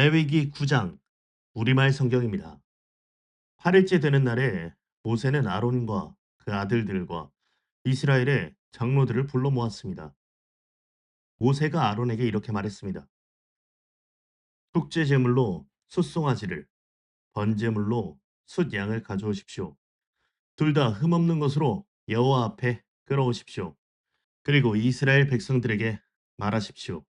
레위기 9장 우리말 성경입니다. 8일째 되는 날에 모세는 아론과 그 아들들과 이스라엘의 장로들을 불러 모았습니다. 모세가 아론에게 이렇게 말했습니다. 속죄 제물로 숫송아지를, 번제물로 숫양을 가져오십시오. 둘 다 흠없는 것으로 여호와 앞에 끌어오십시오. 그리고 이스라엘 백성들에게 말하십시오.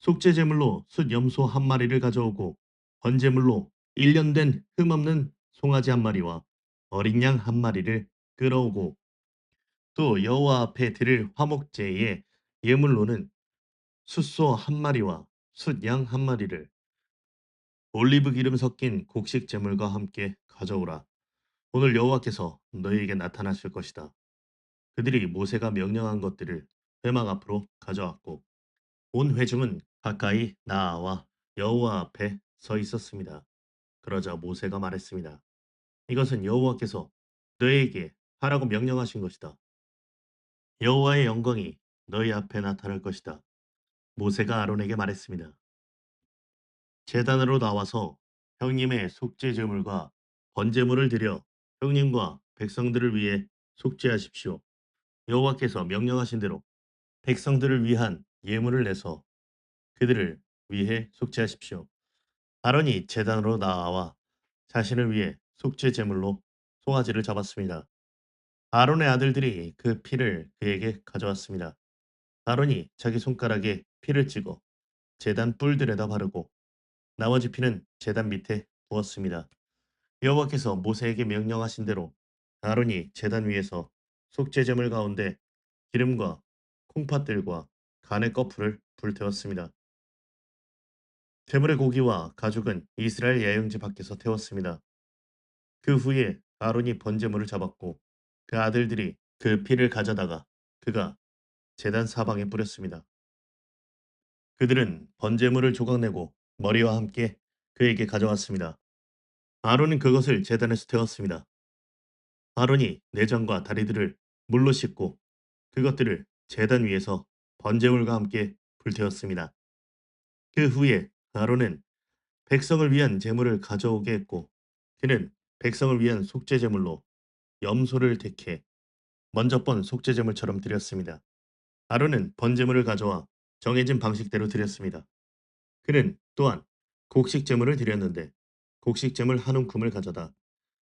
속죄 제물로 숫염소 한 마리를 가져오고 번제물로 1년 된 흠없는 송아지 한 마리와 어린 양 한 마리를 끌어오고 또 여호와 앞에 드릴 화목제의 예물로는 숫소 한 마리와 숫양 한 마리를 올리브 기름 섞인 곡식 제물과 함께 가져오라. 오늘 여호와께서 너희에게 나타나실 것이다. 그들이 모세가 명령한 것들을 회막 앞으로 가져왔고 온 회중은 가까이 나아와 여호와 앞에 서 있었습니다. 그러자 모세가 말했습니다. 이것은 여호와께서 너희에게 하라고 명령하신 것이다. 여호와의 영광이 너희 앞에 나타날 것이다. 모세가 아론에게 말했습니다. 제단으로 나와서 형님의 속죄 제물과 번제물을 드려 형님과 백성들을 위해 속죄하십시오. 여호와께서 명령하신 대로 백성들을 위한 예물을 내서 그들을 위해 속죄하십시오. 아론이 제단으로 나아와 자신을 위해 속죄 제물로 송아지를 잡았습니다. 아론의 아들들이 그 피를 그에게 가져왔습니다. 아론이 자기 손가락에 피를 찍어 제단 뿔들에다 바르고 나머지 피는 제단 밑에 부었습니다. 여호와께서 모세에게 명령하신 대로 아론이 제단 위에서 속죄제물 가운데 기름과 콩팥들과 간의 거풀을 불태웠습니다. 제물의 고기와 가죽은 이스라엘 야영지 밖에서 태웠습니다. 그 후에 아론이 번제물을 잡았고 그 아들들이 그 피를 가져다가 그가 제단 사방에 뿌렸습니다. 그들은 번제물을 조각내고 머리와 함께 그에게 가져왔습니다. 아론은 그것을 제단에서 태웠습니다. 아론이 내장과 다리들을 물로 씻고 그것들을 제단 위에서 번제물과 함께 불태웠습니다. 그 후에 아론은 백성을 위한 제물을 가져오게 했고 그는 백성을 위한 속죄 제물로 염소를 택해 먼저 번 속죄 제물처럼 드렸습니다. 아론은 번제물을 가져와 정해진 방식대로 드렸습니다. 그는 또한 곡식 제물을 드렸는데 곡식 제물 한 움큼을 가져다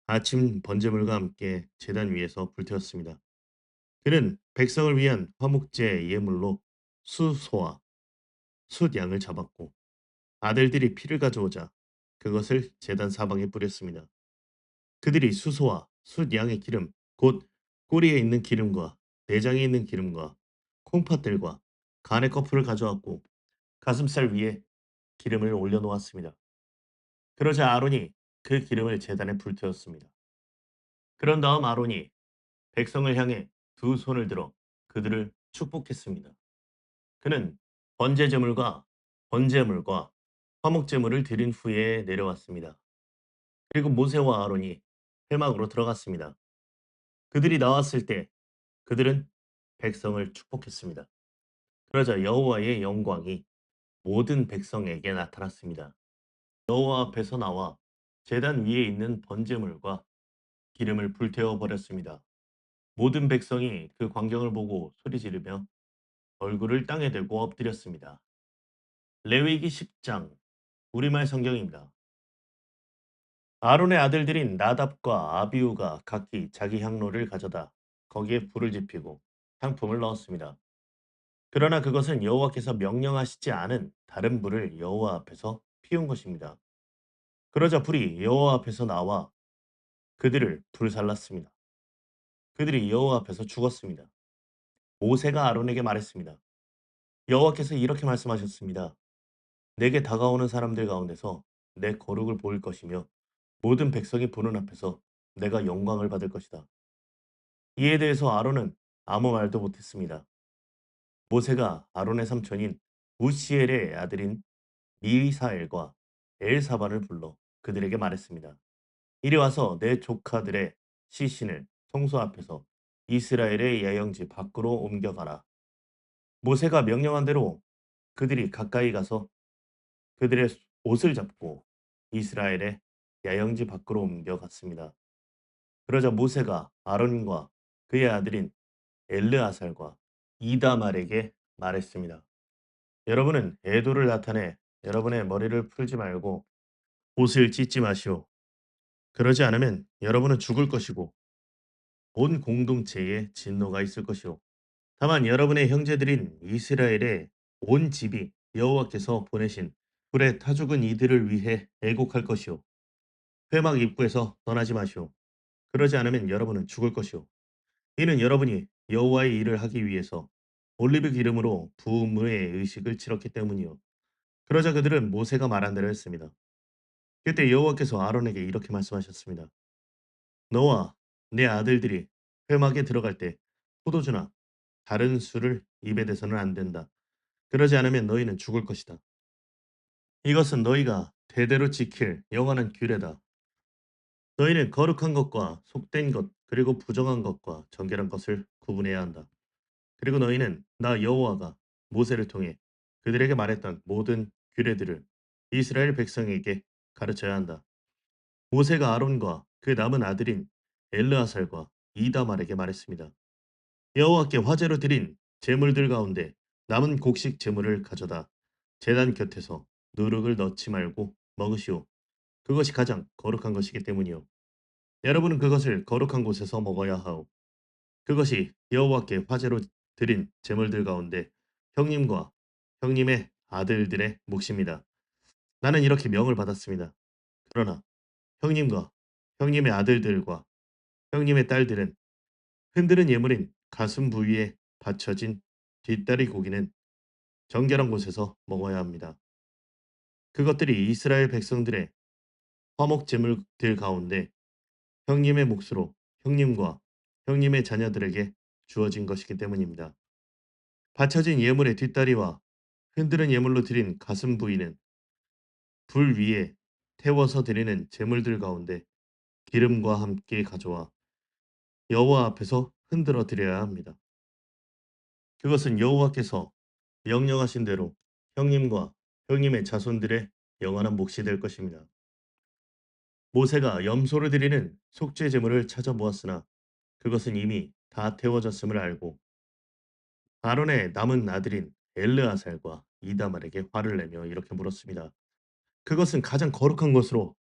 아침 번제물과 함께 제단 위에서 불태웠습니다. 그는 백성을 위한 화목제 예물로 수소와 숫양을 잡았고 아들들이 피를 가져오자 그것을 제단 사방에 뿌렸습니다. 그들이 수소와 숫양의 기름, 곧 꼬리에 있는 기름과 내장에 있는 기름과 콩팥들과 간의 커플을 가져왔고 가슴살 위에 기름을 올려놓았습니다. 그러자 아론이 그 기름을 제단에 불태웠습니다. 그런 다음 아론이 백성을 향해 두 손을 들어 그들을 축복했습니다. 그는 번제제물과 번제물과 화목제물을 드린 후에 내려왔습니다. 그리고 모세와 아론이 회막으로 들어갔습니다. 그들이 나왔을 때 그들은 백성을 축복했습니다. 그러자 여호와의 영광이 모든 백성에게 나타났습니다. 여호와 앞에서 나와 제단 위에 있는 번제물과 기름을 불태워 버렸습니다. 모든 백성이 그 광경을 보고 소리 지르며 얼굴을 땅에 대고 엎드렸습니다. 레위기 10장 우리말 성경입니다. 아론의 아들들인 나답과 아비우가 각기 자기 향로를 가져다 거기에 불을 지피고 향품을 넣었습니다. 그러나 그것은 여호와께서 명령하시지 않은 다른 불을 여호와 앞에서 피운 것입니다. 그러자 불이 여호와 앞에서 나와 그들을 불살랐습니다. 그들이 여호와 앞에서 죽었습니다. 모세가 아론에게 말했습니다. 여호와께서 이렇게 말씀하셨습니다. 내게 다가오는 사람들 가운데서 내 거룩을 보일 것이며 모든 백성이 보는 앞에서 내가 영광을 받을 것이다. 이에 대해서 아론은 아무 말도 못했습니다. 모세가 아론의 삼촌인 우시엘의 아들인 미사엘과 엘사반을 불러 그들에게 말했습니다. 이리 와서 내 조카들의 시신을 성소 앞에서 이스라엘의 야영지 밖으로 옮겨가라. 모세가 명령한 대로 그들이 가까이 가서 그들의 옷을 잡고 이스라엘의 야영지 밖으로 옮겨갔습니다. 그러자 모세가 아론과 그의 아들인 엘르아살과 이다말에게 말했습니다. 여러분은 애도를 나타내 여러분의 머리를 풀지 말고 옷을 찢지 마시오. 그러지 않으면 여러분은 죽을 것이고 온 공동체에 진노가 있을 것이오. 다만 여러분의 형제들인 이스라엘의 온 집이 여호와께서 보내신 불에 타 죽은 이들을 위해 애곡할 것이오. 회막 입구에서 떠나지 마시오. 그러지 않으면 여러분은 죽을 것이오. 이는 여러분이 여호와의 일을 하기 위해서 올리브 기름으로 부음의 의식을 치렀기 때문이요. 그러자 그들은 모세가 말한 대로 했습니다. 그때 여호와께서 아론에게 이렇게 말씀하셨습니다. 너와 내 아들들이 회막에 들어갈 때 포도주나 다른 술을 입에 대서는 안 된다. 그러지 않으면 너희는 죽을 것이다. 이것은 너희가 대대로 지킬 영원한 규례다. 너희는 거룩한 것과 속된 것 그리고 부정한 것과 정결한 것을 구분해야 한다. 그리고 너희는 나 여호와가 모세를 통해 그들에게 말했던 모든 규례들을 이스라엘 백성에게 가르쳐야 한다. 모세가 아론과 그 남은 아들인 엘르아살과 이다말에게 말했습니다. 여호와께 화제로 드린 제물들 가운데 남은 곡식 제물을 가져다 제단 곁에서 누룩을 넣지 말고 먹으시오. 그것이 가장 거룩한 것이기 때문이요. 여러분은 그것을 거룩한 곳에서 먹어야 하오. 그것이 여호와께 화제로 드린 제물들 가운데 형님과 형님의 아들들의 몫입니다. 나는 이렇게 명을 받았습니다. 그러나 형님과 형님의 아들들과 형님의 딸들은 흔드는 예물인 가슴 부위에 받쳐진 뒷다리 고기는 정결한 곳에서 먹어야 합니다. 그것들이 이스라엘 백성들의 화목 제물들 가운데 형님의 몫으로 형님과 형님의 자녀들에게 주어진 것이기 때문입니다. 바쳐진 예물의 뒷다리와 흔드는 예물로 드린 가슴 부위는 불 위에 태워서 드리는 제물들 가운데 기름과 함께 가져와 여호와 앞에서 흔들어 드려야 합니다. 그것은 여호와께서 명령하신 대로 형님과 형님의 자손들의 영원한 몫이 될 것입니다. 모세가 염소를 드리는 속죄 제물을 찾아보았으나 그것은 이미 다 태워졌음을 알고 아론의 남은 아들인 엘르아살과 이다말에게 화를 내며 이렇게 물었습니다. 그것은 가장 거룩한 것으로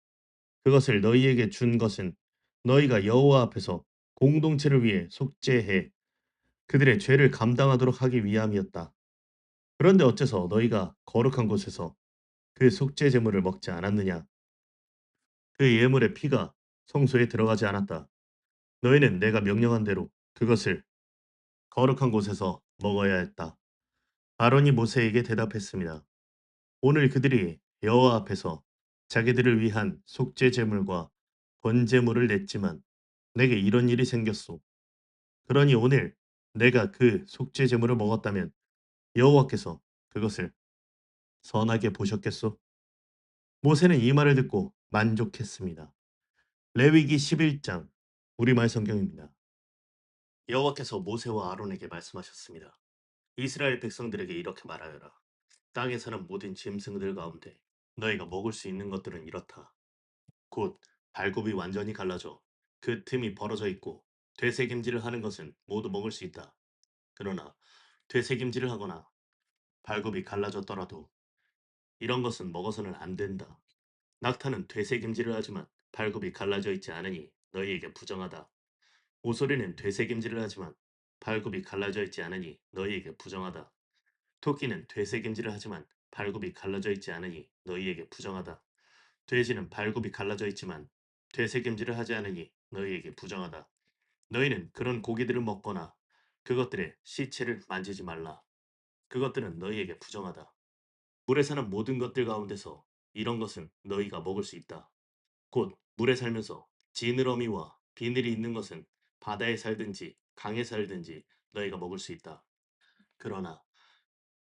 그것을 너희에게 준 것은 너희가 여호와 앞에서 공동체를 위해 속죄해 그들의 죄를 감당하도록 하기 위함이었다. 그런데 어째서 너희가 거룩한 곳에서 그 속죄 제물을 먹지 않았느냐? 그 예물의 피가 성소에 들어가지 않았다. 너희는 내가 명령한 대로 그것을 거룩한 곳에서 먹어야 했다. 아론이 모세에게 대답했습니다. 오늘 그들이 여호와 앞에서 자기들을 위한 속죄 제물과 번제물을 냈지만 내게 이런 일이 생겼소. 그러니 오늘 내가 그 속죄 제물을 먹었다면 여호와께서 그것을 선하게 보셨겠소? 모세는 이 말을 듣고 만족했습니다. 레위기 11장 우리말 성경입니다. 여호와께서 모세와 아론에게 말씀하셨습니다. 이스라엘 백성들에게 이렇게 말하여라. 땅에 사는 모든 짐승들 가운데 너희가 먹을 수 있는 것들은 이렇다. 곧 발굽이 완전히 갈라져 그 틈이 벌어져 있고 되새김질을 하는 것은 모두 먹을 수 있다. 그러나 되새김질을 하거나 발굽이 갈라졌더라도 이런 것은 먹어서는 안 된다. 낙타는 되새김질을 하지만 발굽이 갈라져 있지 않으니 너희에게 부정하다. 오소리는 되새김질을 하지만 발굽이 갈라져 있지 않으니 너희에게 부정하다. 토끼는 되새김질을 하지만 발굽이 갈라져 있지 않으니 너희에게 부정하다. 돼지는 발굽이 갈라져 있지만 되새김질을 하지 않으니 너희에게 부정하다. 너희는 그런 고기들을 먹거나 그것들의 시체를 만지지 말라. 그것들은 너희에게 부정하다. 물에 사는 모든 것들 가운데서 이런 것은 너희가 먹을 수 있다. 곧 물에 살면서 지느러미와 비늘이 있는 것은 바다에 살든지 강에 살든지 너희가 먹을 수 있다. 그러나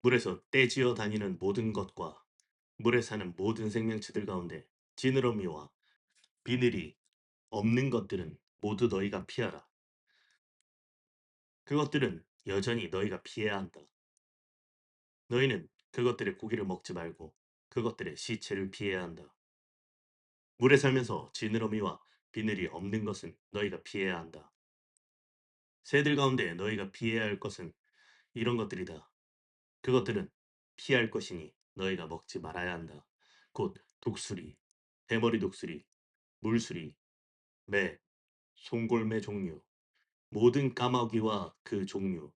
물에서 떼지어 다니는 모든 것과 물에 사는 모든 생명체들 가운데 지느러미와 비늘이 없는 것들은 모두 너희가 피하라. 그것들은 여전히 너희가 피해야 한다. 너희는 그것들의 고기를 먹지 말고 그것들의 시체를 피해야 한다. 물에 살면서 지느러미와 비늘이 없는 것은 너희가 피해야 한다. 새들 가운데 너희가 피해야 할 것은 이런 것들이다. 그것들은 피할 것이니 너희가 먹지 말아야 한다. 곧 독수리, 대머리 독수리, 물수리, 매, 송골매 종류, 모든 까마귀와 그 종류,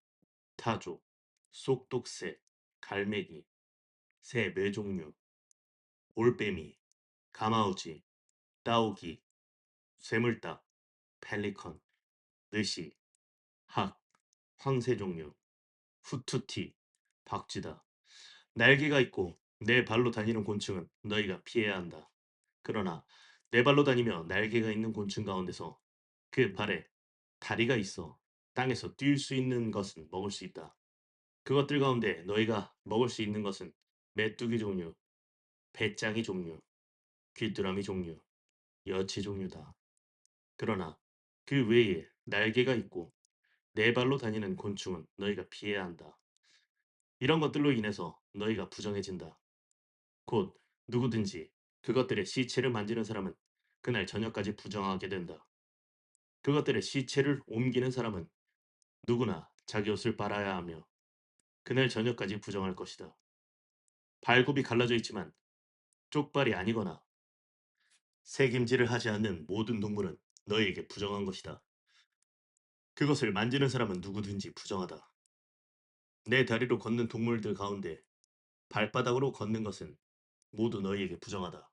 타조, 쏙독새, 갈매기, 새 매 종류, 올빼미, 가마우지, 따오기, 쇠물닭, 펠리컨, 느시, 학, 황새 종류, 후투티, 박쥐다. 날개가 있고 네 발로 다니는 곤충은 너희가 피해야 한다. 그러나 네 발로 다니며 날개가 있는 곤충 가운데서 그 발에 다리가 있어 땅에서 뛸 수 있는 것은 먹을 수 있다. 그것들 가운데 너희가 먹을 수 있는 것은 메뚜기 종류, 배짱이 종류, 귀뚜라미 종류, 여치 종류다. 그러나 그 외에 날개가 있고 네 발로 다니는 곤충은 너희가 피해야 한다. 이런 것들로 인해서 너희가 부정해진다. 곧 누구든지 그것들의 시체를 만지는 사람은 그날 저녁까지 부정하게 된다. 그것들의 시체를 옮기는 사람은 누구나 자기 옷을 빨아야 하며 그날 저녁까지 부정할 것이다. 발굽이 갈라져 있지만 쪽발이 아니거나 새김질을 하지 않는 모든 동물은 너희에게 부정한 것이다. 그것을 만지는 사람은 누구든지 부정하다. 내 다리로 걷는 동물들 가운데 발바닥으로 걷는 것은 모두 너희에게 부정하다.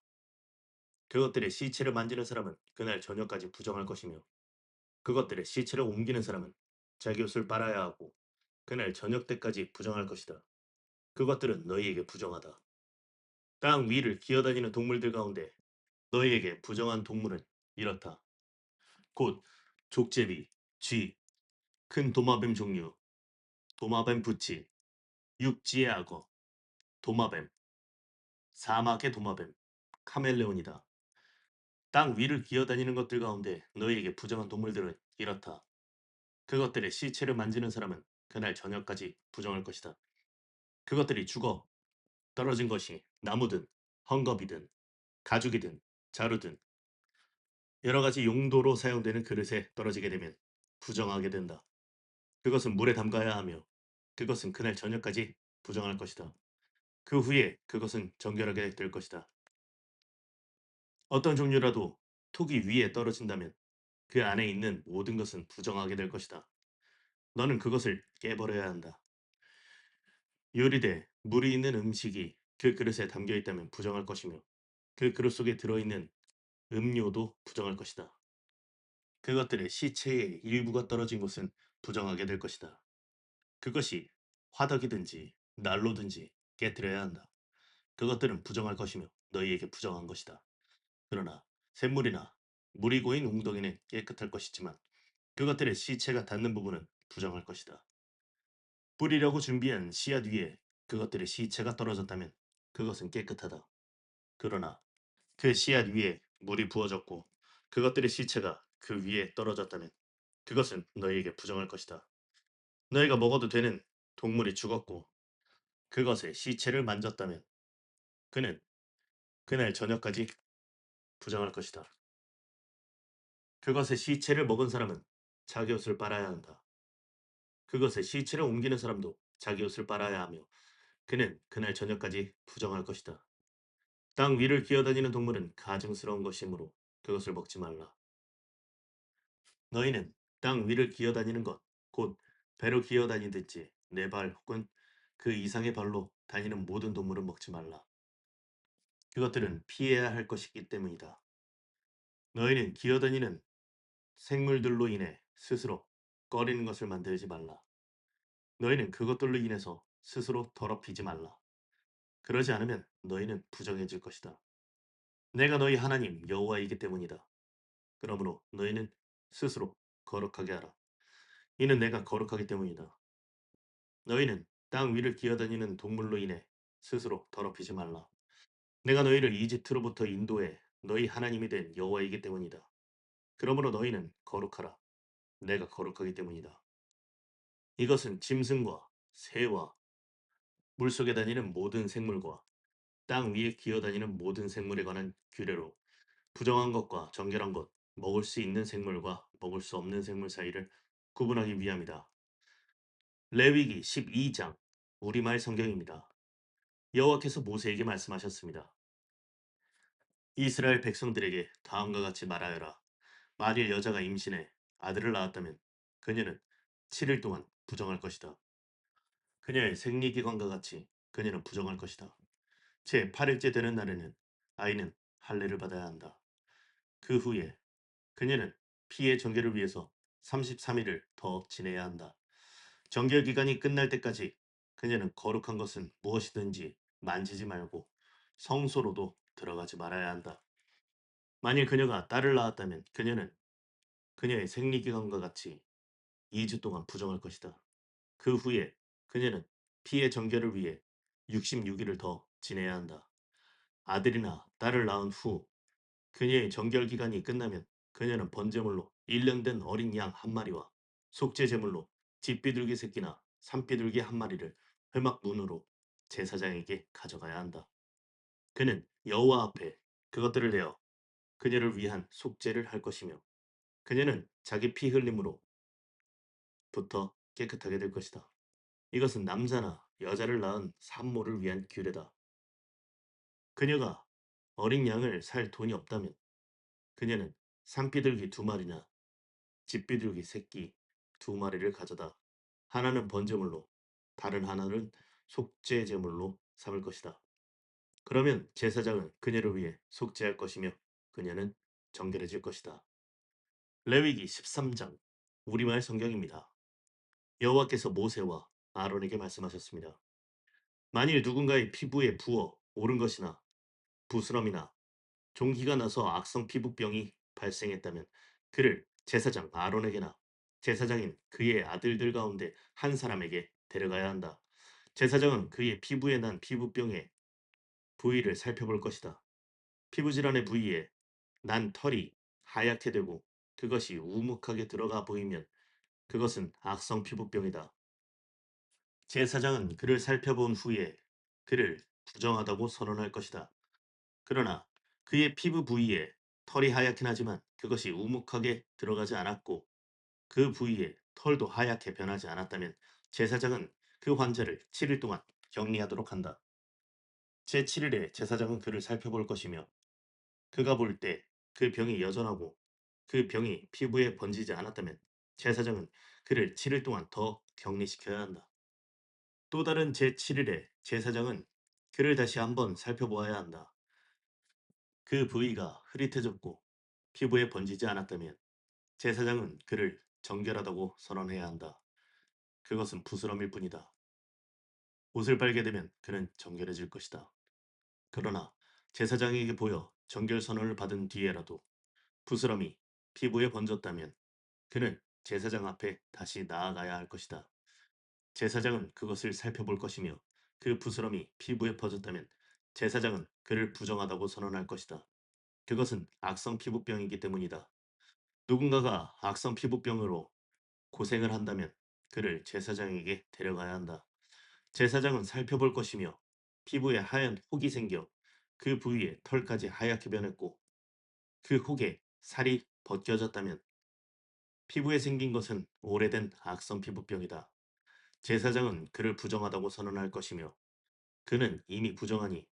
그것들의 시체를 만지는 사람은 그날 저녁까지 부정할 것이며 그것들의 시체를 옮기는 사람은 자기 옷을 빨아야 하고 그날 저녁 때까지 부정할 것이다. 그것들은 너희에게 부정하다. 땅 위를 기어다니는 동물들 가운데 너희에게 부정한 동물은 이렇다. 곧 족제비, 쥐, 큰 도마뱀 종류, 도마뱀 부치, 육지의 악어, 도마뱀, 사막의 도마뱀, 카멜레온이다. 땅 위를 기어다니는 것들 가운데 너희에게 부정한 동물들은 이렇다. 그것들의 시체를 만지는 사람은 그날 저녁까지 부정할 것이다. 그것들이 죽어 떨어진 것이 나무든 헝겊이든 가죽이든 자루든 여러 가지 용도로 사용되는 그릇에 떨어지게 되면 부정하게 된다. 그것은 물에 담가야 하며 그것은 그날 저녁까지 부정할 것이다. 그 후에 그것은 정결하게 될 것이다. 어떤 종류라도 톡이 위에 떨어진다면 그 안에 있는 모든 것은 부정하게 될 것이다. 너는 그것을 깨버려야 한다. 요리돼 물이 있는 음식이 그 그릇에 담겨 있다면 부정할 것이며 그 그릇 속에 들어있는 음료도 부정할 것이다. 그것들의 시체의 일부가 떨어진 곳은 부정하게 될 것이다. 그것이 화덕이든지 난로든지 깨뜨려야 한다. 그것들은 부정할 것이며 너희에게 부정한 것이다. 그러나 샘물이나 물이 고인 웅덩이는 깨끗할 것이지만 그것들의 시체가 닿는 부분은 부정할 것이다. 뿌리려고 준비한 씨앗 위에 그것들의 시체가 떨어졌다면 그것은 깨끗하다. 그러나 그 씨앗 위에 물이 부어졌고 그것들의 시체가 그 위에 떨어졌다면 그것은 너희에게 부정할 것이다. 너희가 먹어도 되는 동물이 죽었고 그것의 시체를 만졌다면 그는 그날 저녁까지 부정할 것이다. 그것의 시체를 먹은 사람은 자기 옷을 빨아야 한다. 그것의 시체를 옮기는 사람도 자기 옷을 빨아야 하며 그는 그날 저녁까지 부정할 것이다. 땅 위를 기어다니는 동물은 가증스러운 것이므로 그것을 먹지 말라. 너희는 땅 위를 기어다니는 것, 곧 배로 기어다니든지 네 발 혹은 그 이상의 발로 다니는 모든 동물은 먹지 말라. 그것들은 피해야 할 것이기 때문이다. 너희는 기어다니는 생물들로 인해 스스로 꺼리는 것을 만들지 말라. 너희는 그것들로 인해서 스스로 더럽히지 말라. 그러지 않으면 너희는 부정해질 것이다. 내가 너희 하나님 여호와이기 때문이다. 그러므로 너희는 스스로 거룩하게 하라. 이는 내가 거룩하기 때문이다. 너희는 땅 위를 기어다니는 동물로 인해 스스로 더럽히지 말라. 내가 너희를 이집트로부터 인도해 너희 하나님이 된 여호와이기 때문이다. 그러므로 너희는 거룩하라. 내가 거룩하기 때문이다. 이것은 짐승과 새와 물속에 다니는 모든 생물과 땅 위에 기어다니는 모든 생물에 관한 규례로 부정한 것과 정결한 것, 먹을 수 있는 생물과 먹을 수 없는 생물 사이를 구분하기 위함이다. 레위기 12장 우리말 성경입니다. 여호와께서 모세에게 말씀하셨습니다. 이스라엘 백성들에게 다음과 같이 말하여라. 만일 여자가 임신해 아들을 낳았다면 그녀는 7일 동안 부정할 것이다. 그녀의 생리기관과 같이 그녀는 부정할 것이다. 제 8일째 되는 날에는 아이는 할례를 받아야 한다. 그 후에 그녀는 피의 정결을 위해서 33일을 더 지내야 한다. 정결 기간이 끝날 때까지 그녀는 거룩한 것은 무엇이든지 만지지 말고 성소로도 들어가지 말아야 한다. 만일 그녀가 딸을 낳았다면 그녀는 그녀의 생리기간과 같이 2주 동안 부정할 것이다. 그 후에 그녀는 피의 정결을 위해 66일을 더 지내야 한다. 아들이나 딸을 낳은 후 그녀의 정결 기간이 끝나면 그녀는 번제물로 1년 된 어린 양 한 마리와 속죄 제물로 집비둘기 새끼나 산비둘기 한 마리를 회막 문으로 제사장에게 가져가야 한다. 그는 여호와 앞에 그것들을 내어 그녀를 위한 속죄를 할 것이며 그녀는 자기 피 흘림으로부터 깨끗하게 될 것이다. 이것은 남자나 여자를 낳은 산모를 위한 규례다. 그녀가 어린 양을 살 돈이 없다면 그녀는 산비둘기 두 마리나 집비둘기 새끼 두 마리를 가져다 하나는 번제물로 다른 하나는 속죄 제물로 삼을 것이다. 그러면 제사장은 그녀를 위해 속죄할 것이며 그녀는 정결해질 것이다. 레위기 13장 우리말 성경입니다. 여호와께서 모세와 아론에게 말씀하셨습니다. 만일 누군가의 피부에 부어 오른 것이나 부스럼이나 종기가 나서 악성 피부병이 발생했다면 그를 제사장 아론에게나 제사장인 그의 아들들 가운데 한 사람에게 데려가야 한다. 제사장은 그의 피부에 난 피부병의 부위를 살펴볼 것이다. 피부 질환의 부위에 난 털이 하얗게 되고 그것이 우묵하게 들어가 보이면 그것은 악성 피부병이다. 제사장은 그를 살펴본 후에 그를 부정하다고 선언할 것이다. 그러나 그의 피부 부위에 털이 하얗긴 하지만 그것이 우묵하게 들어가지 않았고 그 부위에 털도 하얗게 변하지 않았다면 제사장은 그 환자를 7일 동안 격리하도록 한다. 제7일에 제사장은 그를 살펴볼 것이며 그가 볼 때 그 병이 여전하고 그 병이 피부에 번지지 않았다면 제사장은 그를 7일 동안 더 격리시켜야 한다. 또 다른 제7일에 제사장은 그를 다시 한번 살펴보아야 한다. 그 부위가 흐릿해졌고 피부에 번지지 않았다면 제사장은 그를 정결하다고 선언해야 한다. 그것은 부스럼일 뿐이다. 옷을 빨게 되면 그는 정결해질 것이다. 그러나 제사장에게 보여 정결 선언을 받은 뒤에라도 부스럼이 피부에 번졌다면 그는 제사장 앞에 다시 나아가야 할 것이다. 제사장은 그것을 살펴볼 것이며 그 부스럼이 피부에 퍼졌다면 제사장은 그를 부정하다고 선언할 것이다. 그것은 악성 피부병이기 때문이다. 누군가가 악성 피부병으로 고생을 한다면 그를 제사장에게 데려가야 한다. 제사장은 살펴볼 것이며 피부에 하얀 혹이 생겨 그 부위에 털까지 하얗게 변했고 그 혹에 살이 벗겨졌다면 피부에 생긴 것은 오래된 악성 피부병이다. 제사장은 그를 부정하다고 선언할 것이며 그는 이미 부정하니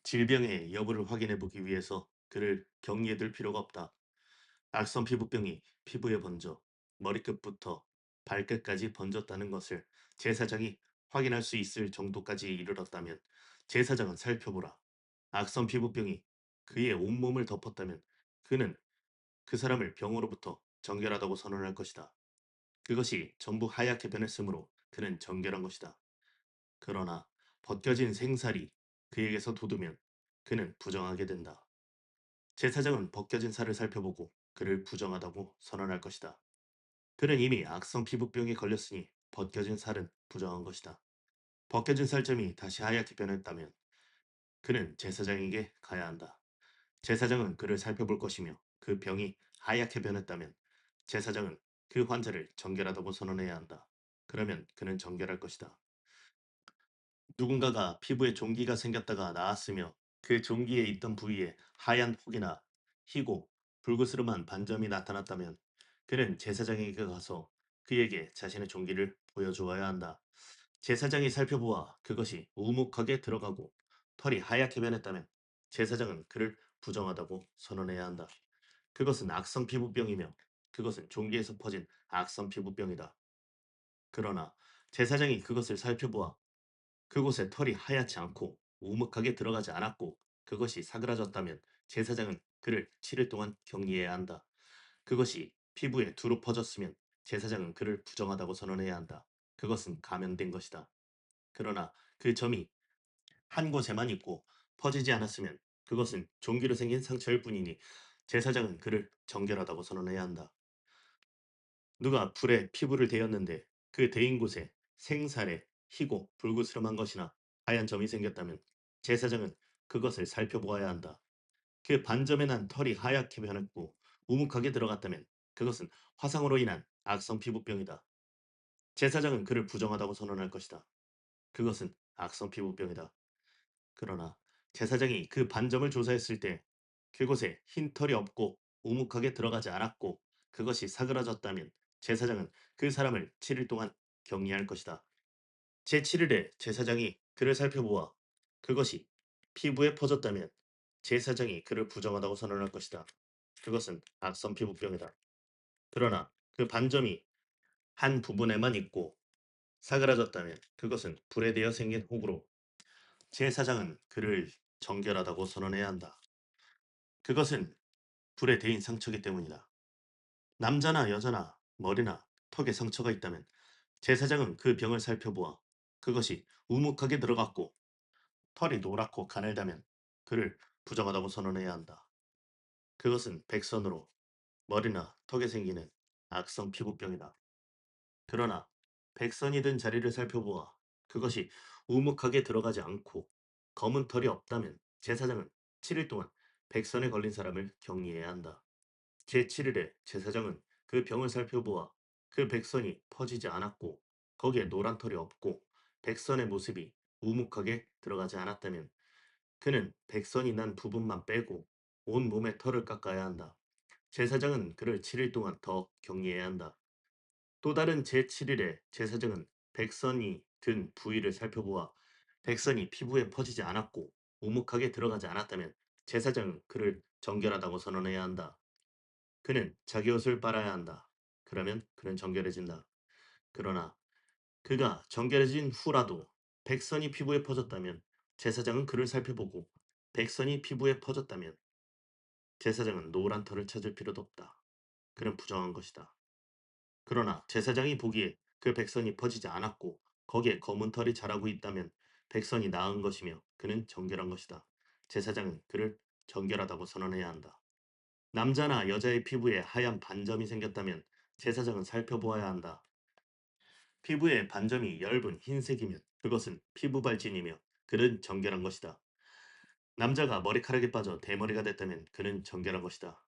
질병의 여부를 확인해 보기 위해서 그를 격리해 둘 필요가 없다. 악성 피부병이 피부에 번져 머리끝부터 발끝까지 번졌다는 것을 제사장이 확인할 수 있을 정도까지 이르렀다면 제사장은 살펴보라. 악성 피부병이 그의 온몸을 덮었다면 그는 그 사람을 병으로부터 정결하다고 선언할 것이다. 그것이 전부 하얗게 변했으므로 그는 정결한 것이다. 그러나 벗겨진 생살이 그에게서 돋으면 그는 부정하게 된다. 제사장은 벗겨진 살을 살펴보고 그를 부정하다고 선언할 것이다. 그는 이미 악성 피부병에 걸렸으니 벗겨진 살은 부정한 것이다. 벗겨진 살점이 다시 하얗게 변했다면 그는 제사장에게 가야 한다. 제사장은 그를 살펴볼 것이며 그 병이 하얗게 변했다면 제사장은 그 환자를 정결하다고 선언해야 한다. 그러면 그는 정결할 것이다. 누군가가 피부에 종기가 생겼다가 나았으며 그 종기에 있던 부위에 하얀 혹이나 희고 불그스름한 반점이 나타났다면 그는 제사장에게 가서 그에게 자신의 종기를 보여주어야 한다. 제사장이 살펴보아 그것이 우묵하게 들어가고 털이 하얗게 변했다면 제사장은 그를 부정하다고 선언해야 한다. 그것은 악성 피부병이며 그것은 종기에서 퍼진 악성 피부병이다. 그러나 제사장이 그것을 살펴보아 그곳에 털이 하얗지 않고 우묵하게 들어가지 않았고 그것이 사그라졌다면 제사장은 그를 7일 동안 격리해야 한다. 그것이 피부에 두루 퍼졌으면 제사장은 그를 부정하다고 선언해야 한다. 그것은 감염된 것이다. 그러나 그 점이 한 곳에만 있고 퍼지지 않았으면 그것은 종기로 생긴 상처일 뿐이니 제사장은 그를 정결하다고 선언해야 한다. 누가 불에 피부를 대었는데 그 대인 곳에 생살에 희고 불그스름한 것이나 하얀 점이 생겼다면 제사장은 그것을 살펴보아야 한다. 그 반점에 난 털이 하얗게 변했고 우묵하게 들어갔다면 그것은 화상으로 인한 악성 피부병이다. 제사장은 그를 부정하다고 선언할 것이다. 그것은 악성 피부병이다. 그러나 제사장이 그 반점을 조사했을 때 그곳에 흰 털이 없고 우묵하게 들어가지 않았고 그것이 사그라졌다면 제사장은 그 사람을 7일 동안 격리할 것이다. 제7일에 제사장이 그를 살펴보아 그것이 피부에 퍼졌다면 제사장이 그를 부정하다고 선언할 것이다. 그것은 악성 피부병이다. 그러나 그 반점이 한 부분에만 있고 사그라졌다면 그것은 불에 대어 생긴 혹으로 제사장은 그를 정결하다고 선언해야 한다. 그것은 불에 대인 상처기 때문이다. 남자나 여자나 머리나 턱에 상처가 있다면 제사장은 그 병을 살펴보아 그것이 우묵하게 들어갔고 털이 노랗고 가늘다면 그를 부정하다고 선언해야 한다. 그것은 백선으로 머리나 턱에 생기는 악성 피부병이다. 그러나 백선이 든 자리를 살펴보아 그것이 우묵하게 들어가지 않고 검은 털이 없다면 제사장은 7일 동안 백선에 걸린 사람을 격리해야 한다. 제7일에 제사장은 그 병을 살펴보아 그 백선이 퍼지지 않았고 거기에 노란 털이 없고 백선의 모습이 우묵하게 들어가지 않았다면 그는 백선이 난 부분만 빼고 온 몸의 털을 깎아야 한다. 제사장은 그를 7일 동안 더 격리해야 한다. 또 다른 제7일에 제사장은 백선이 든 부위를 살펴보아 백선이 피부에 퍼지지 않았고 우묵하게 들어가지 않았다면 제사장은 그를 정결하다고 선언해야 한다. 그는 자기 옷을 빨아야 한다. 그러면 그는 정결해진다. 그러나 그가 정결해진 후라도 백선이 피부에 퍼졌다면 제사장은 그를 살펴보고 백선이 피부에 퍼졌다면 제사장은 노란 털을 찾을 필요도 없다. 그는 부정한 것이다. 그러나 제사장이 보기에 그 백선이 퍼지지 않았고 거기에 검은 털이 자라고 있다면 백선이 나은 것이며 그는 정결한 것이다. 제사장은 그를 정결하다고 선언해야 한다. 남자나 여자의 피부에 하얀 반점이 생겼다면 제사장은 살펴보아야 한다. 피부에 반점이 엷은 흰색이면 그것은 피부 발진이며 그는 정결한 것이다. 남자가 머리카락이 빠져 대머리가 됐다면 그는 정결한 것이다.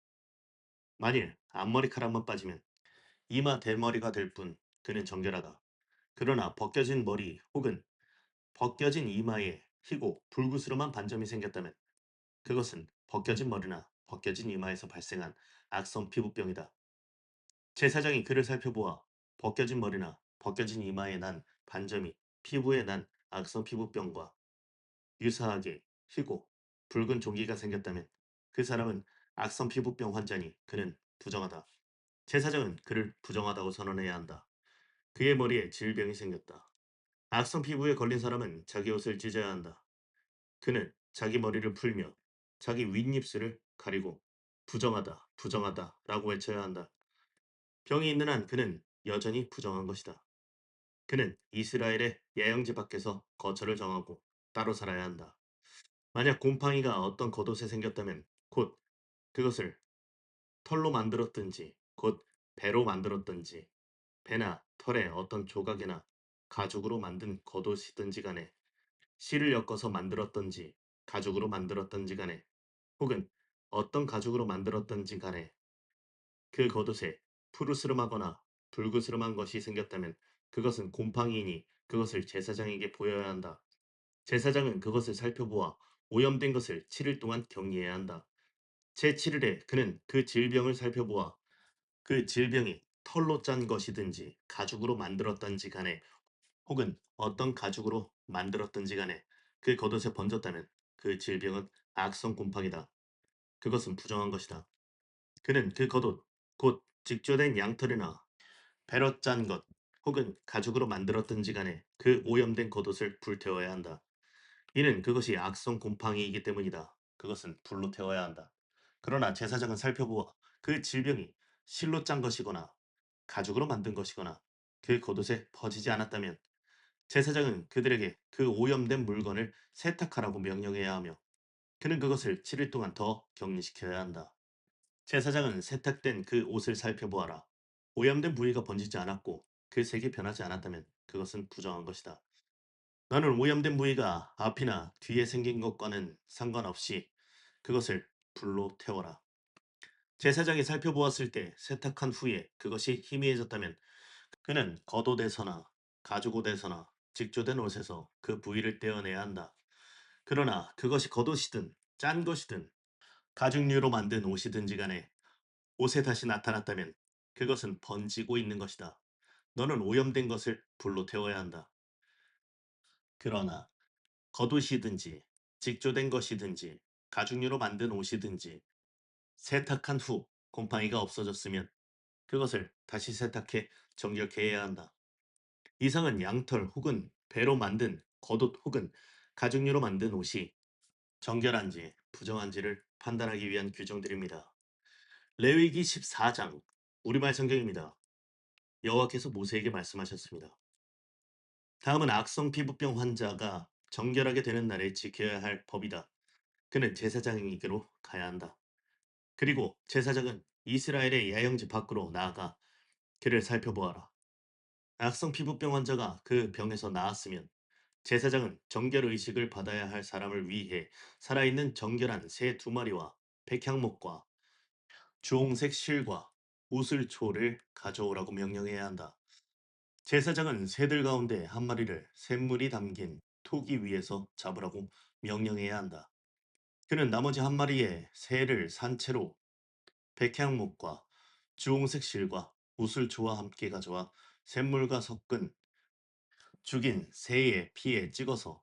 만일 앞머리카락만 빠지면 이마 대머리가 될 뿐 그는 정결하다. 그러나 벗겨진 머리 혹은 벗겨진 이마에 희고 불구스름한 반점이 생겼다면 그것은 벗겨진 머리나 벗겨진 이마에서 발생한 악성 피부병이다. 제사장이 그를 살펴보아 벗겨진 머리나 벗겨진 이마에 난 반점이 피부에 난 악성 피부병과 유사하게 희고 붉은 종기가 생겼다면 그 사람은 악성 피부병 환자니 그는 부정하다. 제사장은 그를 부정하다고 선언해야 한다. 그의 머리에 질병이 생겼다. 악성 피부에 걸린 사람은 자기 옷을 찢어야 한다. 그는 자기 머리를 풀며 자기 윗입술을 가리고 부정하다, 부정하다 라고 외쳐야 한다. 병이 있는 한 그는 여전히 부정한 것이다. 그는 이스라엘의 예영지 밖에서 거처를 정하고 따로 살아야 한다. 만약 곰팡이가 어떤 겉옷에 생겼다면 곧 그것을 털로 만들었든지 곧 배로 만들었든지 배나 털의 어떤 조각이나 가죽으로 만든 겉옷이든지 간에 실을 엮어서 만들었든지 가죽으로 만들었든지 간에 혹은 어떤 가죽으로 만들었든지 간에 그 겉옷에 푸르스름하거나 불그스름한 것이 생겼다면 그것은 곰팡이이니 그것을 제사장에게 보여야 한다. 제사장은 그것을 살펴보아 오염된 것을 7일 동안 격리해야 한다. 제7일에 그는 그 질병을 살펴보아 그 질병이 털로 짠 것이든지 가죽으로 만들었던지 간에 혹은 어떤 가죽으로 만들었던지 간에 그 겉옷에 번졌다면 그 질병은 악성 곰팡이다. 그것은 부정한 것이다. 그는 그 겉옷, 곧 직조된 양털이나 배로 짠 것, 혹은 가죽으로 만들었든지 간에 그 오염된 겉옷을 불태워야 한다. 이는 그것이 악성 곰팡이이기 때문이다. 그것은 불로 태워야 한다. 그러나 제사장은 살펴보아 그 질병이 실로 짠 것이거나 가죽으로 만든 것이거나 그 겉옷에 퍼지지 않았다면 제사장은 그들에게 그 오염된 물건을 세탁하라고 명령해야 하며 그는 그것을 7일 동안 더 격리시켜야 한다. 제사장은 세탁된 그 옷을 살펴보아라. 오염된 부위가 번지지 않았고 그 색이 변하지 않았다면 그것은 부정한 것이다. 너는 오염된 부위가 앞이나 뒤에 생긴 것과는 상관없이 그것을 불로 태워라. 제사장이 살펴보았을 때 세탁한 후에 그것이 희미해졌다면 그는 겉옷에서나 가죽옷에서나 직조된 옷에서 그 부위를 떼어내야 한다. 그러나 그것이 겉옷이든 짠 것이든 가죽류로 만든 옷이든지 간에 옷에 다시 나타났다면 그것은 번지고 있는 것이다. 너는 오염된 것을 불로 태워야 한다. 그러나 겉옷이든지 직조된 것이든지 가죽류로 만든 옷이든지 세탁한 후 곰팡이가 없어졌으면 그것을 다시 세탁해 정결케 해야 한다. 이상은 양털 혹은 배로 만든 겉옷 혹은 가죽류로 만든 옷이 정결한지 부정한지를 판단하기 위한 규정들입니다. 레위기 14장 우리말 성경입니다. 여호와께서 모세에게 말씀하셨습니다. 다음은 악성 피부병 환자가 정결하게 되는 날에 지켜야 할 법이다. 그는 제사장에게로 가야 한다. 그리고 제사장은 이스라엘의 야영지 밖으로 나아가 그를 살펴보아라. 악성 피부병 환자가 그 병에서 나았으면 제사장은 정결 의식을 받아야 할 사람을 위해 살아있는 정결한 새 2마리와 백향목과 주홍색 실과 우슬초를 가져오라고 명령해야 한다. 제사장은 새들 가운데 한 마리를 샘물이 담긴 토기 위에서 잡으라고 명령해야 한다. 그는 나머지 한 마리의 새를 산채로 백향목과 주홍색 실과 우슬초와 함께 가져와 샘물과 섞은 죽인 새의 피에 찍어서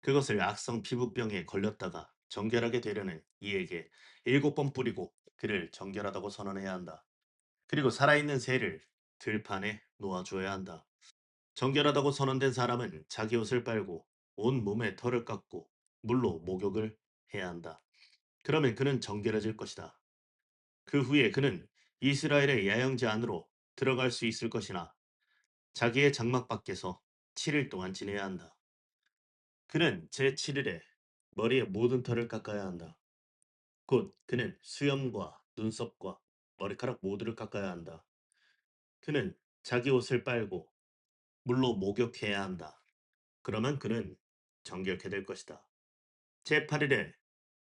그것을 악성 피부병에 걸렸다가 정결하게 되려는 이에게 7번 뿌리고 그를 정결하다고 선언해야 한다. 그리고 살아있는 새를 들판에 놓아주어야 한다. 정결하다고 선언된 사람은 자기 옷을 빨고 온 몸에 털을 깎고 물로 목욕을 해야 한다. 그러면 그는 정결해질 것이다. 그 후에 그는 이스라엘의 야영지 안으로 들어갈 수 있을 것이나 자기의 장막 밖에서 7일 동안 지내야 한다. 그는 제7일에 머리의 모든 털을 깎아야 한다. 곧 그는 수염과 눈썹과 머리카락 모두를 깎아야 한다. 그는 자기 옷을 빨고 물로 목욕해야 한다. 그러면 그는 정결케 될 것이다. 제8일에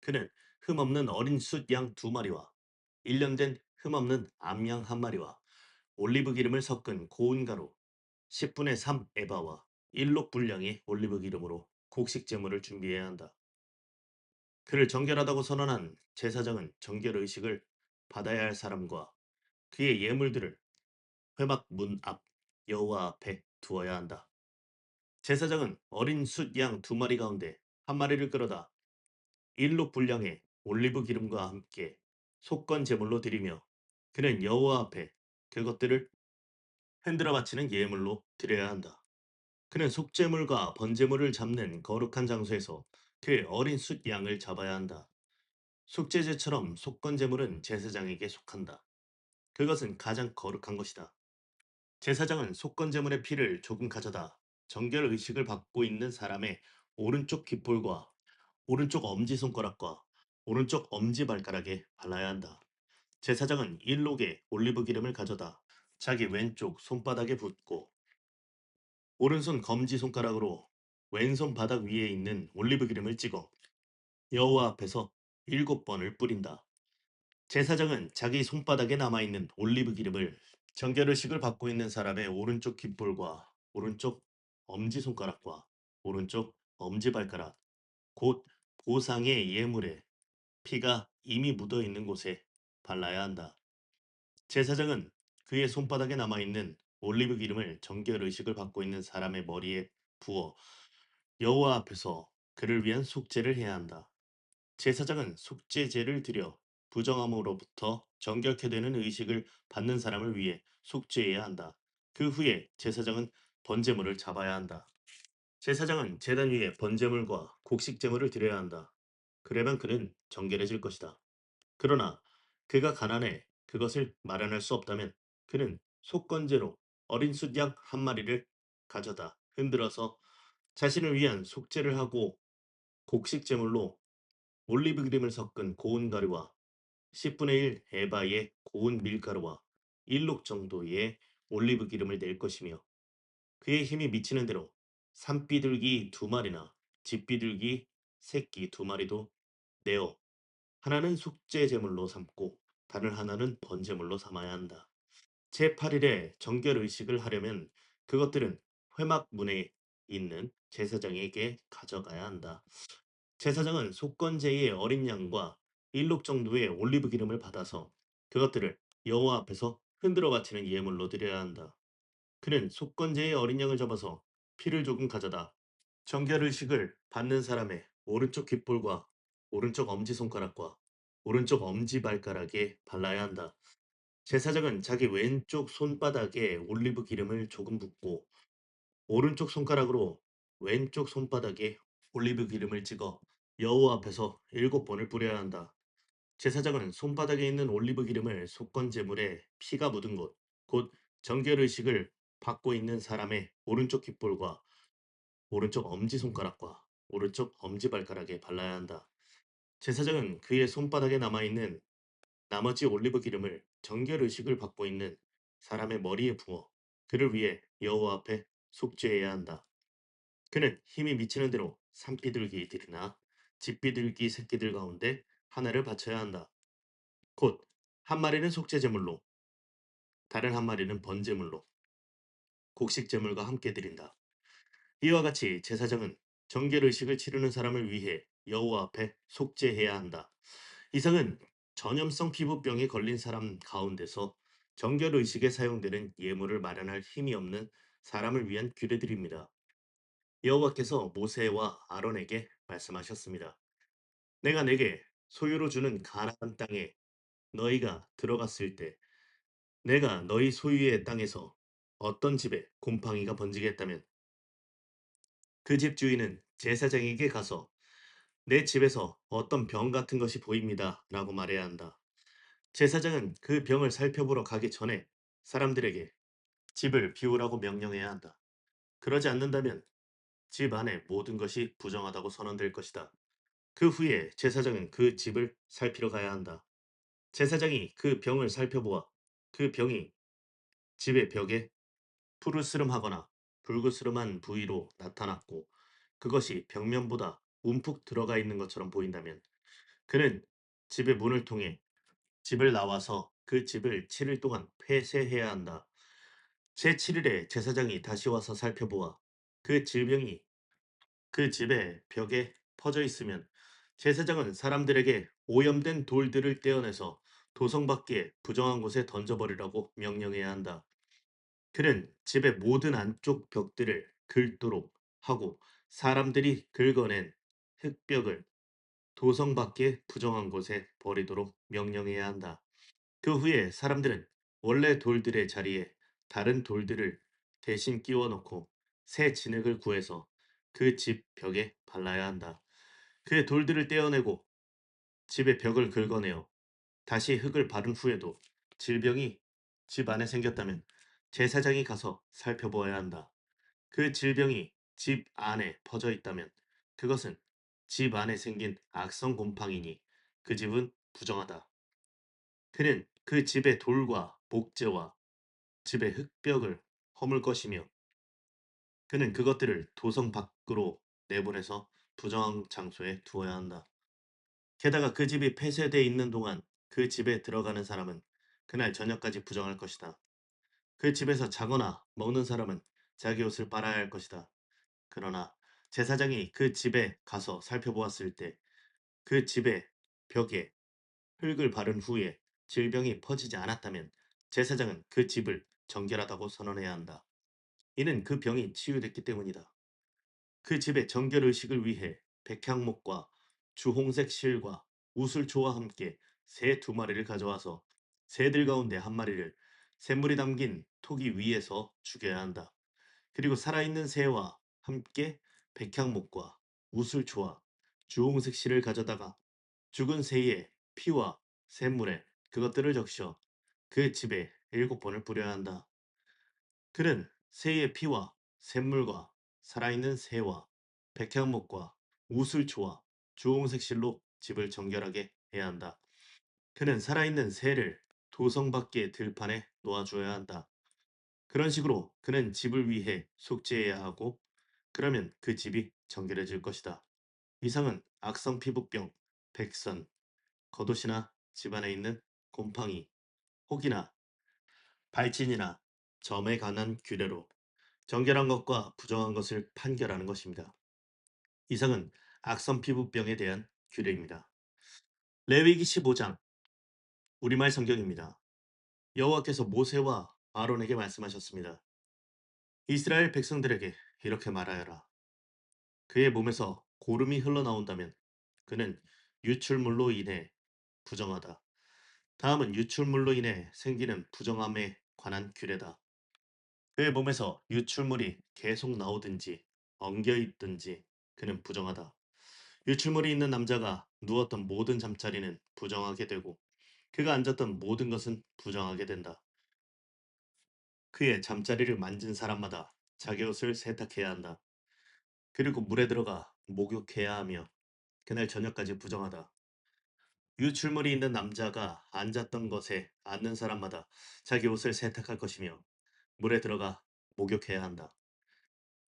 그는 흠없는 어린 숫 양 2마리와 1년 된 흠없는 암양 1마리와 올리브 기름을 섞은 고운 가루 10분의 3 에바와 1록 분량의 올리브 기름으로 곡식 제물을 준비해야 한다. 그를 정결하다고 선언한 제사장은 정결 의식을 받아야 할 사람과 그의 예물들을 회막 문 앞 여호와 앞에 두어야 한다. 제사장은 어린 숫 양 2마리 가운데 한 마리를 끌어다 1록 분량의 올리브 기름과 함께 속건 제물로 드리며 그는 여호와 앞에 그것들을 흔들어 바치는 예물로 드려야 한다. 그는 속제물과 번제물을 잡는 거룩한 장소에서 그 어린 숫 양을 잡아야 한다. 속죄제처럼 속건제물은 제사장에게 속한다. 그것은 가장 거룩한 것이다. 제사장은 속건제물의 피를 조금 가져다 정결 의식을 받고 있는 사람의 오른쪽 귓볼과 오른쪽 엄지손가락과 오른쪽 엄지발가락에 발라야 한다. 제사장은 일록에 올리브 기름을 가져다 자기 왼쪽 손바닥에 붓고 오른손 검지손가락으로 왼손 바닥 위에 있는 올리브 기름을 찍어 여호와 앞에서 7번을 뿌린다. 제사장은 자기 손바닥에 남아있는 올리브 기름을 정결의식을 받고 있는 사람의 오른쪽 귓볼과 오른쪽 엄지손가락과 오른쪽 엄지발가락, 곧 보상의 예물에 피가 이미 묻어 있는 곳에 발라야 한다. 제사장은 그의 손바닥에 남아있는 올리브 기름을 정결 의식을 받고 있는 사람의 머리에 부어 여호와 앞에서 그를 위한 속죄를 해야 한다. 제사장은 속죄제를 드려 부정함으로부터 정결케 되는 의식을 받는 사람을 위해 속죄해야 한다. 그 후에 제사장은 번제물을 잡아야 한다. 제사장은 제단 위에 번제물과 곡식제물을 드려야 한다. 그러면 그는 정결해질 것이다. 그러나 그가 가난해 그것을 마련할 수 없다면 그는 속건제로 어린 숫양 한 마리를 가져다 흔들어서 자신을 위한 속죄를 하고 곡식제물로 올리브 기름을 섞은 고운 가루와 10분의 1 에바의 고운 밀가루와 1록 정도의 올리브 기름을 낼 것이며 그의 힘이 미치는 대로 산비둘기 두 마리나 집비둘기 새끼 두 마리도 내어 하나는 속죄 제물로 삼고 다른 하나는 번제물로 삼아야 한다. 제8일에 정결 의식을 하려면 그것들은 회막문에 있는 제사장에게 가져가야 한다. 제사장은 속건제의 어린 양과 1록 정도의 올리브 기름을 받아서 그것들을 여호와 앞에서 흔들어 바치는 예물로 드려야 한다. 그는 속건제의 어린 양을 잡아서 피를 조금 가져다 정결 의식을 받는 사람의 오른쪽 귓볼과 오른쪽 엄지손가락과 오른쪽 엄지발가락에 발라야 한다. 제사장은 자기 왼쪽 손바닥에 올리브 기름을 조금 붓고 오른쪽 손가락으로 왼쪽 손바닥에 올리브 기름을 찍어 여호와 앞에서 7번을 뿌려야 한다. 제사장은 손바닥에 있는 올리브 기름을 속건 제물에 피가 묻은 곳, 곧 정결 의식을 받고 있는 사람의 오른쪽 귓볼과 오른쪽 엄지손가락과 오른쪽 엄지발가락에 발라야 한다. 제사장은 그의 손바닥에 남아있는 나머지 올리브 기름을 정결 의식을 받고 있는 사람의 머리에 부어 그를 위해 여호와 앞에 속죄해야 한다. 그는 힘이 미치는 대로 산비둘기들이나 집비둘기 새끼들 가운데 하나를 바쳐야 한다. 곧 한 마리는 속죄제물로 다른 한 마리는 번제물로 곡식제물과 함께 드린다. 이와 같이 제사장은 정결 의식을 치르는 사람을 위해 여호와 앞에 속죄해야 한다. 이상은 전염성 피부병에 걸린 사람 가운데서 정결 의식에 사용되는 예물을 마련할 힘이 없는 사람을 위한 규례들입니다. 여호와께서 모세와 아론에게 말씀하셨습니다. 내가 내게 소유로 주는 가나안 땅에 너희가 들어갔을 때 내가 너희 소유의 땅에서 어떤 집에 곰팡이가 번지겠다면 그 집 주인은 제사장에게 가서 내 집에서 어떤 병 같은 것이 보입니다. 라고 말해야 한다. 제사장은 그 병을 살펴보러 가기 전에 사람들에게 집을 비우라고 명령해야 한다. 그러지 않는다면 집 안의 모든 것이 부정하다고 선언될 것이다. 그 후에 제사장은 그 집을 살피러 가야 한다. 제사장이 그 병을 살펴보아 그 병이 집의 벽에 푸르스름하거나 불그스름한 부위로 나타났고 그것이 벽면보다 움푹 들어가 있는 것처럼 보인다면 그는 집의 문을 통해 집을 나와서 그 집을 7일 동안 폐쇄해야 한다. 제7일에 제사장이 다시 와서 살펴보아 그 질병이 그 집의 벽에 퍼져 있으면 제사장은 사람들에게 오염된 돌들을 떼어내서 도성 밖에 부정한 곳에 던져버리라고 명령해야 한다. 그는 집의 모든 안쪽 벽들을 긁도록 하고 사람들이 긁어낸 흙벽을 도성 밖에 부정한 곳에 버리도록 명령해야 한다. 그 후에 사람들은 원래 돌들의 자리에 다른 돌들을 대신 끼워 넣고 새 진흙을 구해서 그 집 벽에 발라야 한다. 그 돌들을 떼어내고 집의 벽을 긁어내어 다시 흙을 바른 후에도 질병이 집 안에 생겼다면 제사장이 가서 살펴보아야 한다. 그 질병이 집 안에 퍼져 있다면 그것은 집 안에 생긴 악성 곰팡이니 그 집은 부정하다. 그는 그 집의 돌과 목재와 집의 흙벽을 허물 것이며 그는 그것들을 도성 밖으로 내보내서 부정한 장소에 두어야 한다. 게다가 그 집이 폐쇄되어 있는 동안 그 집에 들어가는 사람은 그날 저녁까지 부정할 것이다. 그 집에서 자거나 먹는 사람은 자기 옷을 빨아야 할 것이다. 그러나 제사장이 그 집에 가서 살펴보았을 때 그 집의 벽에 흙을 바른 후에 질병이 퍼지지 않았다면 제사장은 그 집을 정결하다고 선언해야 한다. 이는 그 병이 치유됐기 때문이다. 그 집의 정결 의식을 위해 백향목과 주홍색 실과 우슬초와 함께 새 두 마리를 가져와서 새들 가운데 한 마리를 샘물이 담긴 토기 위에서 죽여야 한다. 그리고 살아있는 새와 함께 백향목과 우슬초와 주홍색 실을 가져다가 죽은 새의 피와 샘물에 그것들을 적셔 그 집에 7번을 뿌려야 한다. 그는 새의 피와 샘물과 살아있는 새와 백향목과 우슬초와 주홍색 실로 집을 정결하게 해야 한다. 그는 살아있는 새를 도성 밖의 들판에 놓아주어야 한다. 그런 식으로 그는 집을 위해 속죄해야 하고 그러면 그 집이 정결해질 것이다. 이상은 악성 피부병, 백선, 겉옷이나 집안에 있는 곰팡이, 혹이나 발진이나 점에 관한 규례로 정결한 것과 부정한 것을 판결하는 것입니다. 이상은 악성 피부병에 대한 규례입니다. 레위기 15장 우리말 성경입니다. 여호와께서 모세와 아론에게 말씀하셨습니다. 이스라엘 백성들에게 이렇게 말하여라. 그의 몸에서 고름이 흘러나온다면 그는 유출물로 인해 부정하다. 다음은 유출물로 인해 생기는 부정함에 관한 규례다. 그의 몸에서 유출물이 계속 나오든지 엉겨 있든지 그는 부정하다. 유출물이 있는 남자가 누웠던 모든 잠자리는 부정하게 되고 그가 앉았던 모든 것은 부정하게 된다. 그의 잠자리를 만진 사람마다 자기 옷을 세탁해야 한다. 그리고 물에 들어가 목욕해야 하며 그날 저녁까지 부정하다. 유출물이 있는 남자가 앉았던 것에 앉는 사람마다 자기 옷을 세탁할 것이며 물에 들어가 목욕해야 한다.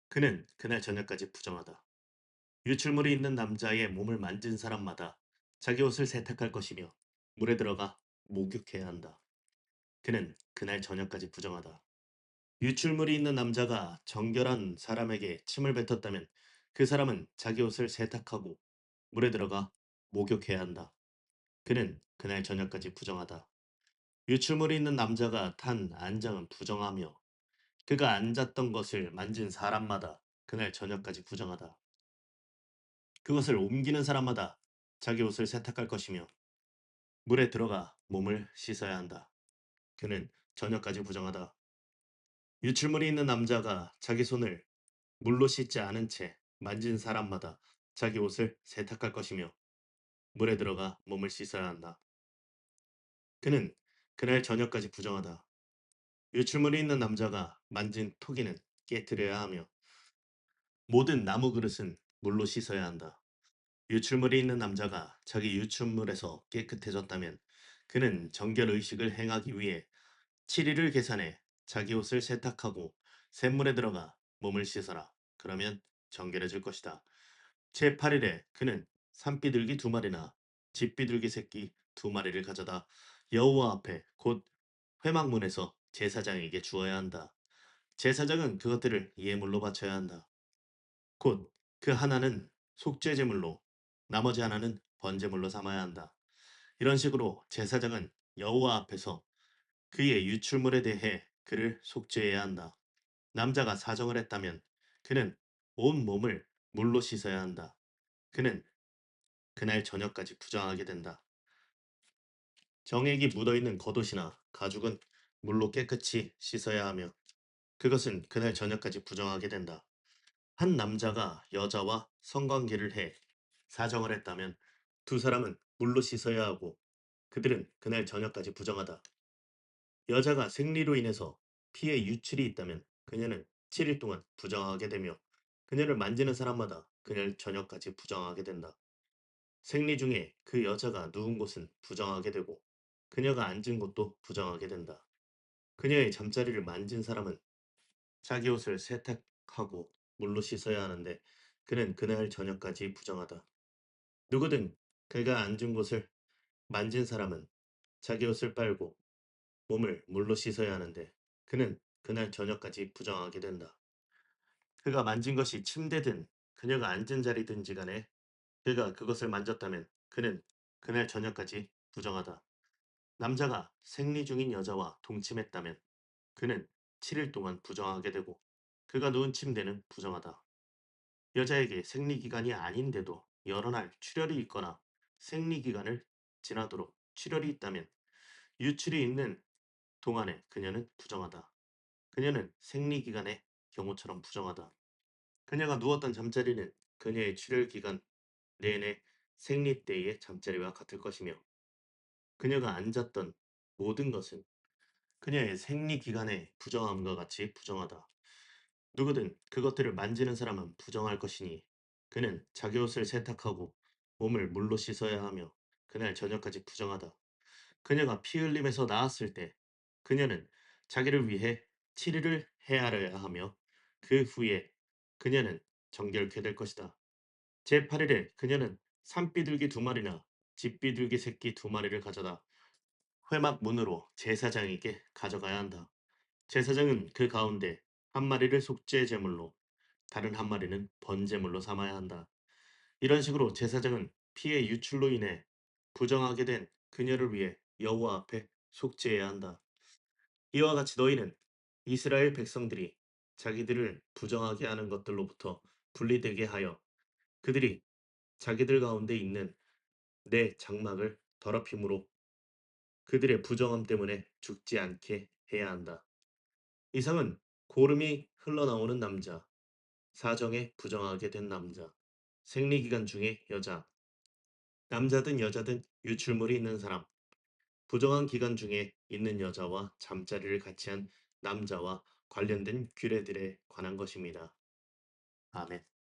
그는 그날 저녁까지 부정하다. 유출물이 있는 남자의 몸을 만진 사람마다 자기 옷을 세탁할 것이며 물에 들어가 목욕해야 한다. 그는 그날 저녁까지 부정하다. 유출물이 있는 남자가 정결한 사람에게 침을 뱉었다면 그 사람은 자기 옷을 세탁하고 물에 들어가 목욕해야 한다. 그는 그날 저녁까지 부정하다. 유출물이 있는 남자가 탄 안장은 부정하며 그가 앉았던 것을 만진 사람마다 그날 저녁까지 부정하다. 그것을 옮기는 사람마다 자기 옷을 세탁할 것이며 물에 들어가 몸을 씻어야 한다. 그는 저녁까지 부정하다. 유출물이 있는 남자가 자기 손을 물로 씻지 않은 채 만진 사람마다 자기 옷을 세탁할 것이며 물에 들어가 몸을 씻어야 한다. 그는 그날 저녁까지 부정하다. 유출물이 있는 남자가 만진 토기는 깨뜨려야 하며 모든 나무 그릇은 물로 씻어야 한다. 유출물이 있는 남자가 자기 유출물에서 깨끗해졌다면 그는 정결 의식을 행하기 위해 7일을 계산해 자기 옷을 세탁하고 샘물에 들어가 몸을 씻어라. 그러면 정결해질 것이다. 제8일에 그는 산비둘기 2마리나 집비둘기 새끼 2마리를 가져다 여호와 앞에 곧 회막문에서 제사장에게 주어야 한다. 제사장은 그것들을 예물로 바쳐야 한다. 곧 그 하나는 속죄제물로 나머지 하나는 번제물로 삼아야 한다. 이런 식으로 제사장은 여호와 앞에서 그의 유출물에 대해 그를 속죄해야 한다. 남자가 사정을 했다면 그는 온 몸을 물로 씻어야 한다. 그는 그날 저녁까지 부정하게 된다. 정액이 묻어있는 겉옷이나 가죽은 물로 깨끗이 씻어야 하며 그것은 그날 저녁까지 부정하게 된다. 한 남자가 여자와 성관계를 해 사정을 했다면 두 사람은 물로 씻어야 하고 그들은 그날 저녁까지 부정하다. 여자가 생리로 인해서 피에 유출이 있다면 그녀는 7일 동안 부정하게 되며 그녀를 만지는 사람마다 그날 저녁까지 부정하게 된다. 생리 중에 그 여자가 누운 곳은 부정하게 되고 그녀가 앉은 곳도 부정하게 된다. 그녀의 잠자리를 만진 사람은 자기 옷을 세탁하고 물로 씻어야 하는데 그는 그날 저녁까지 부정하다. 누구든 그가 앉은 곳을 만진 사람은 자기 옷을 빨고 몸을 물로 씻어야 하는데 그는 그날 저녁까지 부정하게 된다. 그가 만진 것이 침대든 그녀가 앉은 자리든지 간에 그가 그것을 만졌다면 그는 그날 저녁까지 부정하다. 남자가 생리 중인 여자와 동침했다면 그는 7일 동안 부정하게 되고 그가 누운 침대는 부정하다. 여자에게 생리기간이 아닌데도 여러 날 출혈이 있거나 생리기간을 지나도록 출혈이 있다면 유출이 있는 동안에 그녀는 부정하다. 그녀는 생리기간의 경우처럼 부정하다. 그녀가 누웠던 잠자리는 그녀의 출혈 기간 내내 생리 때의 잠자리와 같을 것이며 그녀가 앉았던 모든 것은 그녀의 생리 기간의 부정함과 같이 부정하다. 누구든 그것들을 만지는 사람은 부정할 것이니 그는 자기 옷을 세탁하고 몸을 물로 씻어야 하며 그날 저녁까지 부정하다. 그녀가 피 흘림에서 나았을 때 그녀는 자기를 위해 7일을 헤아려야 하며 그 후에 그녀는 정결케 될 것이다. 제8일에 그녀는 산비둘기 두 마리나 집비둘기 새끼 두 마리를 가져다 회막 문으로 제사장에게 가져가야 한다. 제사장은 그 가운데 한 마리를 속죄 제물로 다른 한 마리는 번제물로 삼아야 한다. 이런 식으로 제사장은 피의 유출로 인해 부정하게 된 그녀를 위해 여호와 앞에 속죄해야 한다. 이와 같이 너희는 이스라엘 백성들이 자기들을 부정하게 하는 것들로부터 분리되게 하여 그들이 자기들 가운데 있는 내 장막을 더럽힘으로 그들의 부정함 때문에 죽지 않게 해야 한다. 이상은 고름이 흘러나오는 남자, 사정에 부정하게 된 남자, 생리기간 중에 여자, 남자든 여자든 유출물이 있는 사람, 부정한 기간 중에 있는 여자와 잠자리를 같이 한 남자와 관련된 규례들에 관한 것입니다. 아멘.